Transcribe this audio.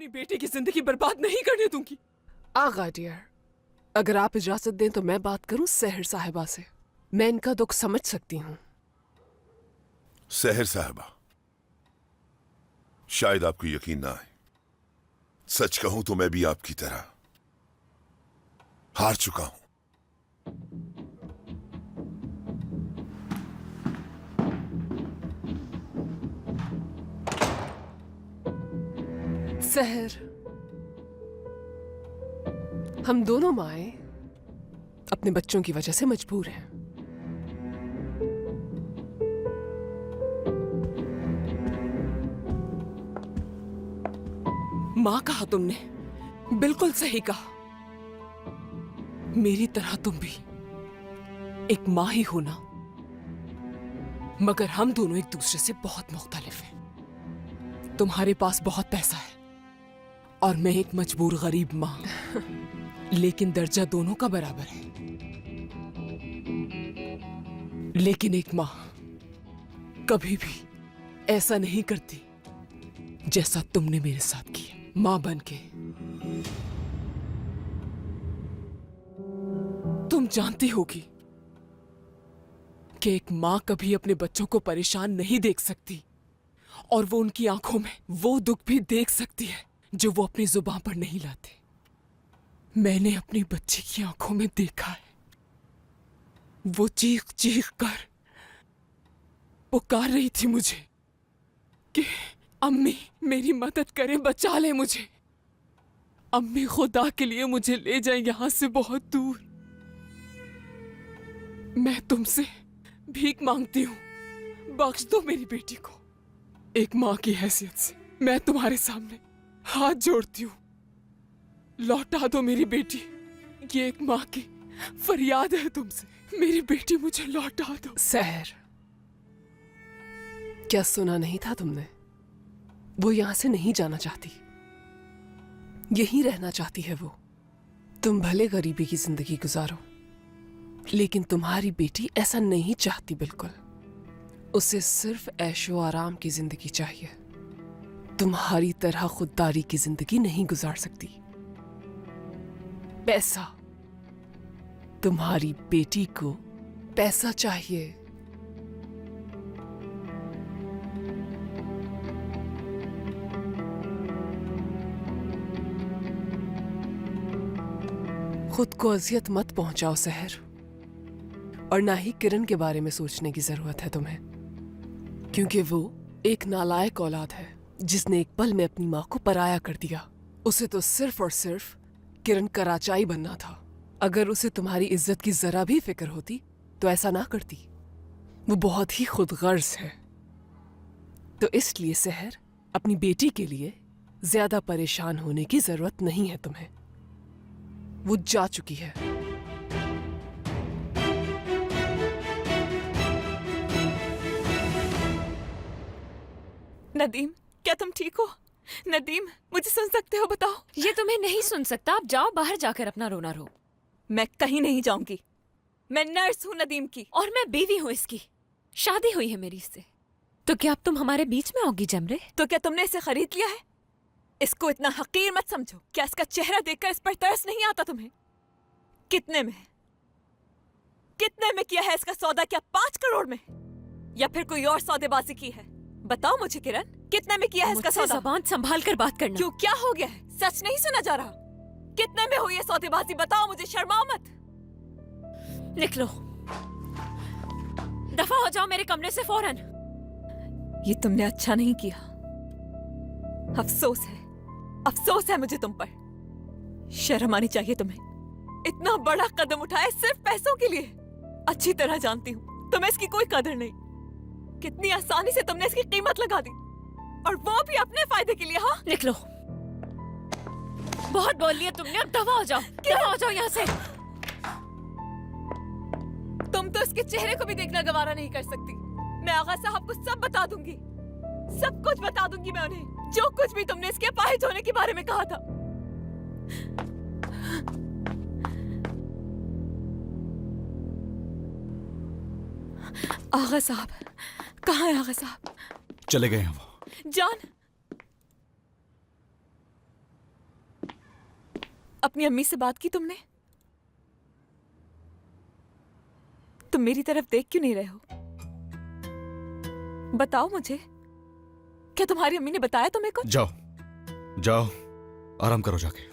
अपनी बेटी की जिंदगी बर्बाद नहीं करने दूंगी। आगा डियर, अगर आप इजाजत दें तो मैं बात करूं सहर साहिबा से। मैं इनका दुख समझ सकती हूँ। सहर साहिबा, शायद आपको यकीन ना आए, सच कहूं तो मैं भी आपकी तरह हार चुका हूं। सहर, हम दोनों माएं अपने बच्चों की वजह से मजबूर हैं। मां कहा तुमने, बिल्कुल सही कहा। मेरी तरह तुम भी एक मां ही हो ना, मगर हम दोनों एक दूसरे से बहुत मुख्तलिफ हैं। तुम्हारे पास बहुत पैसा है और मैं एक मजबूर गरीब मां, लेकिन दर्जा दोनों का बराबर है। लेकिन एक मां कभी भी ऐसा नहीं करती जैसा तुमने मेरे साथ किया। मां बनके तुम जानती होगी कि एक मां कभी अपने बच्चों को परेशान नहीं देख सकती, और वो उनकी आंखों में वो दुख भी देख सकती है जो वो अपनी जुबान पर नहीं लाते। मैंने अपनी बच्ची की आंखों में देखा है, वो चीख चीख कर पुकार रही थी मुझे कि अम्मी मेरी मदद करें, बचा ले मुझे। अम्मी खुदा के लिए मुझे ले जाए यहां से बहुत दूर। मैं तुमसे भीख मांगती हूं, बख्श दो मेरी बेटी को। एक मां की हैसियत से मैं तुम्हारे सामने हाथ जोड़ती हूं, लौटा दो मेरी बेटी। ये एक मां की फरियाद है तुमसे, मेरी बेटी मुझे लौटा दो। सहर, क्या सुना नहीं था तुमने? वो यहां से नहीं जाना चाहती, यहीं रहना चाहती है वो। तुम भले गरीबी की जिंदगी गुजारो, लेकिन तुम्हारी बेटी ऐसा नहीं चाहती बिल्कुल। उसे सिर्फ ऐशो आराम की जिंदगी चाहिए। तुम्हारी तरह खुददारी की जिंदगी नहीं गुजार सकती। पैसा, तुम्हारी बेटी को पैसा चाहिए। खुद को अजियत मत पहुंचाओ सहर, और ना ही किरण के बारे में सोचने की जरूरत है तुम्हें, क्योंकि वो एक नालायक औलाद है जिसने एक पल में अपनी मां को पराया कर दिया। उसे तो सिर्फ और सिर्फ किरण कराचाई बनना था। अगर उसे तुम्हारी इज्जत की जरा भी फिक्र होती तो ऐसा ना करती। वो बहुत ही खुदगर्ज है। तो इसलिए सहर, अपनी बेटी के लिए ज्यादा परेशान होने की जरूरत नहीं है तुम्हें। वो जा चुकी है। नदीम, क्या तुम ठीक हो? नदीम, मुझे सुन सकते हो? बताओ। ये तुम्हें नहीं सुन सकता। आप जाओ बाहर जाकर अपना रोना रो। मैं कहीं नहीं जाऊंगी। मैं नर्स हूँ नदीम की, और मैं बीवी हूँ इसकी। शादी हुई है मेरी इससे। तो क्या अब तुम हमारे बीच में आओगी जमरे? तो क्या तुमने इसे खरीद लिया है? इसको इतना हकीर मत समझो। क्या इसका चेहरा देखकर इस पर तरस नहीं आता तुम्हें? कितने में किया है इसका सौदा? क्या 5 करोड़ में, या फिर कोई और सौदेबाजी की है? बताओ मुझे किरण, कितने में किया है इसका सौदा? ज़बान संभाल कर बात करना। क्यों, क्या हो गया है? सच नहीं सुना जा रहा? कितने में हुई है सौदेबाजी? बताओ मुझे, शर्माओ मत। निकलो, दफा हो जाओ मेरे कमरे से फौरन। ये तुमने अच्छा नहीं किया। अफसोस है मुझे तुम पर। शर्म आनी चाहिए तुम्हें। इतना बड़ा कदम उठाया सिर्फ पैसों के लिए। अच्छी तरह जानती हूँ तुम्हें इसकी कोई कदर नहीं। कितनी आसानी से तुमने इसकी कीमत लगा दी, और वो भी अपने फायदे के लिए। हाँ, निकलो, बहुत बोल लिया तुमने। अब दफा हो जाओ यहाँ से। तुम तो इसके चेहरे को भी देखना गवारा नहीं कर सकती। मैं आगा साहब को सब बता दूंगी, सब कुछ बता दूंगी मैं उन्हें, जो कुछ भी तुमने इसके अपाहिज होने के बारे में कहा था। आगा साहब, कहाँ है आगा साहब? चले गए हैं वो। जान, अपनी अम्मी से बात की तुमने? तुम मेरी तरफ देख क्यों नहीं रहे हो? बताओ मुझे, क्या तुम्हारी अम्मी ने बताया तुम्हें कुछ? जाओ जाओ, आराम करो जाके।